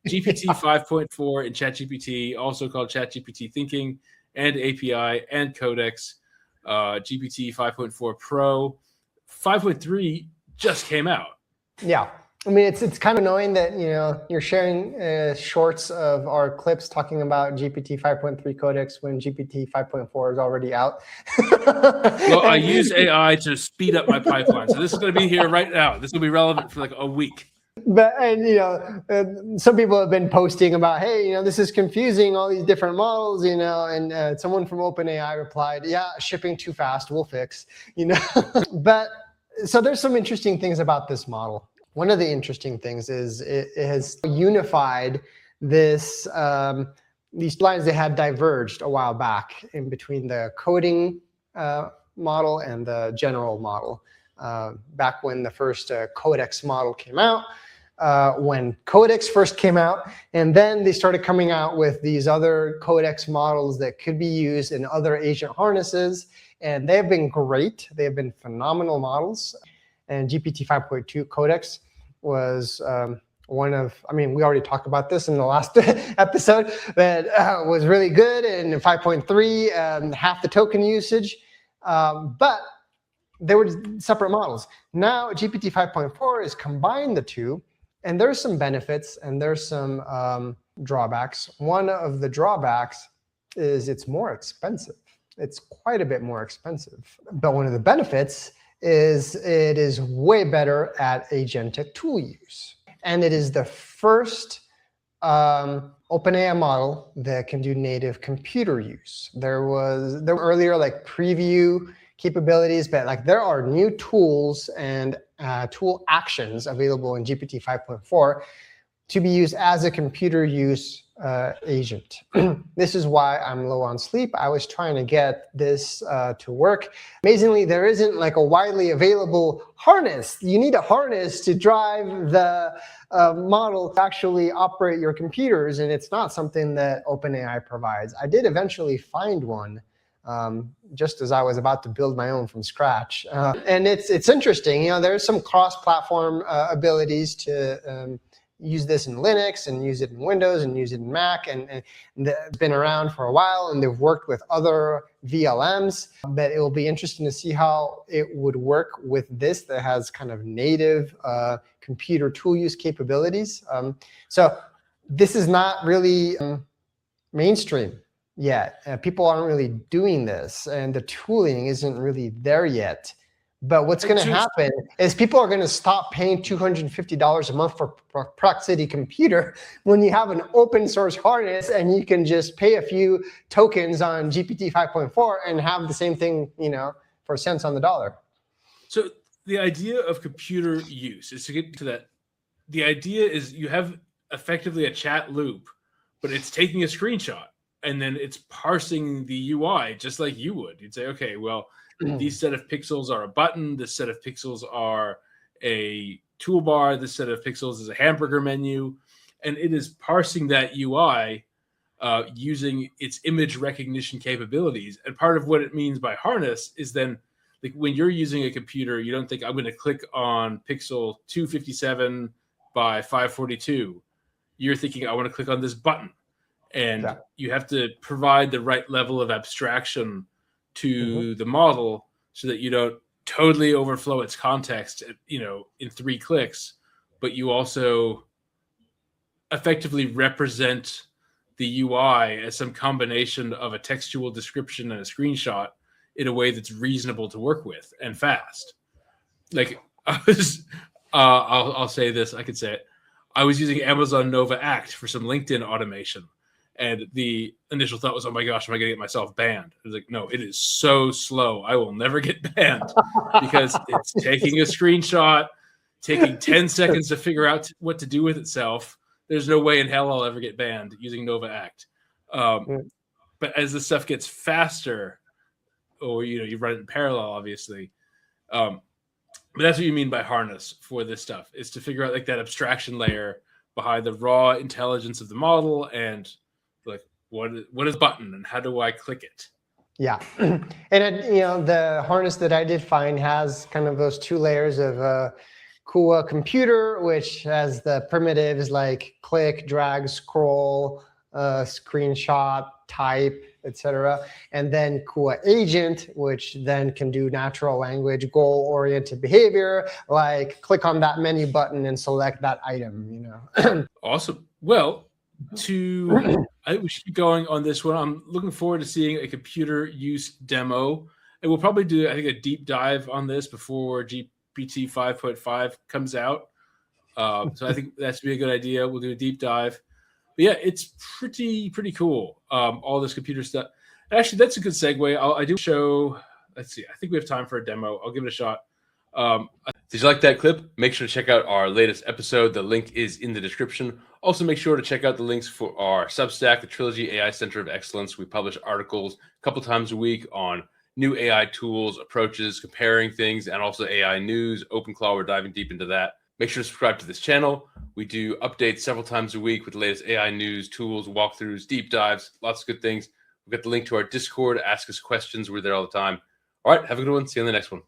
GPT 5.4 in ChatGPT, also called ChatGPT Thinking, and API and Codex. GPT 5.4 Pro. 5.3 just came out. Yeah. I mean, it's kind of annoying that, you're sharing shorts of our clips talking about GPT 5.3 Codex when GPT 5.4 is already out. Well, I use AI to speed up my pipeline. So this is going to be here right now. This will be relevant for like a week. But, some people have been posting about, hey, this is confusing, all these different models, and someone from OpenAI replied, yeah, shipping too fast, we'll fix, But so there's some interesting things about this model. One of the interesting things is it has unified this, these lines that had diverged a while back in between the coding model and the general model. Back when the first Codex model came out, when Codex first came out, and then they started coming out with these other Codex models that could be used in other agent harnesses, and they have been great. They have been phenomenal models. And GPT 5.2 Codex was one of, we already talked about this in the last episode, but was really good. And 5.3, half the token usage, but they were separate models. Now GPT 5.4 is combined the two, and there's some benefits and there's some drawbacks. One of the drawbacks is it's more expensive. It's quite a bit more expensive. But one of the benefits is it is way better at agentic tool use. And it is the first OpenAI model that can do native computer use. There were earlier like preview capabilities, but there are new tools and tool actions available in GPT 5.4 to be used as a computer use agent. This is why I'm low on sleep. I was trying to get this to work. Amazingly, there isn't like a widely available harness. You need a harness to drive the model to actually operate your computers, and it's not something that OpenAI provides. I did eventually find one just as I was about to build my own from scratch. And it's interesting. There's some cross-platform abilities to use this in Linux and use it in Windows and use it in Mac, and they've been around for a while, and they've worked with other VLMs. But it will be interesting to see how it would work with this that has kind of native computer tool use capabilities. So this is not really mainstream yet. People aren't really doing this, and the tooling isn't really there yet. But what's going to happen is people are going to stop paying $250 a month for proximity computer when you have an open source harness and you can just pay a few tokens on GPT 5.4 and have the same thing, for cents on the dollar. So the idea of computer use is to get to that. The idea is you have effectively a chat loop, but it's taking a screenshot and then it's parsing the UI just like you would. You'd say, okay, well, these set of pixels are a button. This set of pixels are a toolbar. This set of pixels is a hamburger menu. And it is parsing that UI using its image recognition capabilities. And part of what it means by harness is then, like when you're using a computer, you don't think I'm going to click on pixel 257 by 542. You're thinking, I want to click on this button. And you have to provide the right level of abstraction to the model so that you don't totally overflow its context, in 3 clicks, but you also effectively represent the UI as some combination of a textual description and a screenshot in a way that's reasonable to work with and fast. Like I'll say this, I could say it. I was using Amazon Nova Act for some LinkedIn automation. And the initial thought was, oh my gosh, am I going to get myself banned? I was like, no, it is so slow. I will never get banned because it's taking a screenshot, taking 10 seconds to figure out what to do with itself. There's no way in hell I'll ever get banned using Nova Act. But as the stuff gets faster, or, you run it in parallel, obviously. But that's what you mean by harness for this stuff, is to figure out like that abstraction layer behind the raw intelligence of the model and like what is button and how do I click it? Yeah, and the harness that I did find has kind of those 2 layers of Kua computer, which has the primitives like click, drag, scroll, screenshot, type, etc. And then Kua agent, which then can do natural language, goal-oriented behavior, like click on that menu button and select that item. Awesome. Well, I think we should keep going on this one. I'm looking forward to seeing a computer use demo, and we'll probably do, I think, a deep dive on this before GPT 5.5 comes out. So I think that's be a good idea. We'll do a deep dive. But yeah, it's pretty cool. All this computer stuff. Actually, that's a good segue. I do show. Let's see. I think we have time for a demo. I'll give it a shot. Did you like that clip? Make sure to check out our latest episode. The link is in the description. Also, make sure to check out the links for our Substack, the Trilogy AI Center of Excellence. We publish articles a couple times a week on new AI tools, approaches, comparing things, and also AI news. OpenClaw, we're diving deep into that. Make sure to subscribe to this channel. We do updates several times a week with the latest AI news, tools, walkthroughs, deep dives, lots of good things. We've got the link to our Discord. Ask us questions. We're there all the time. All right, have a good one. See you on the next one.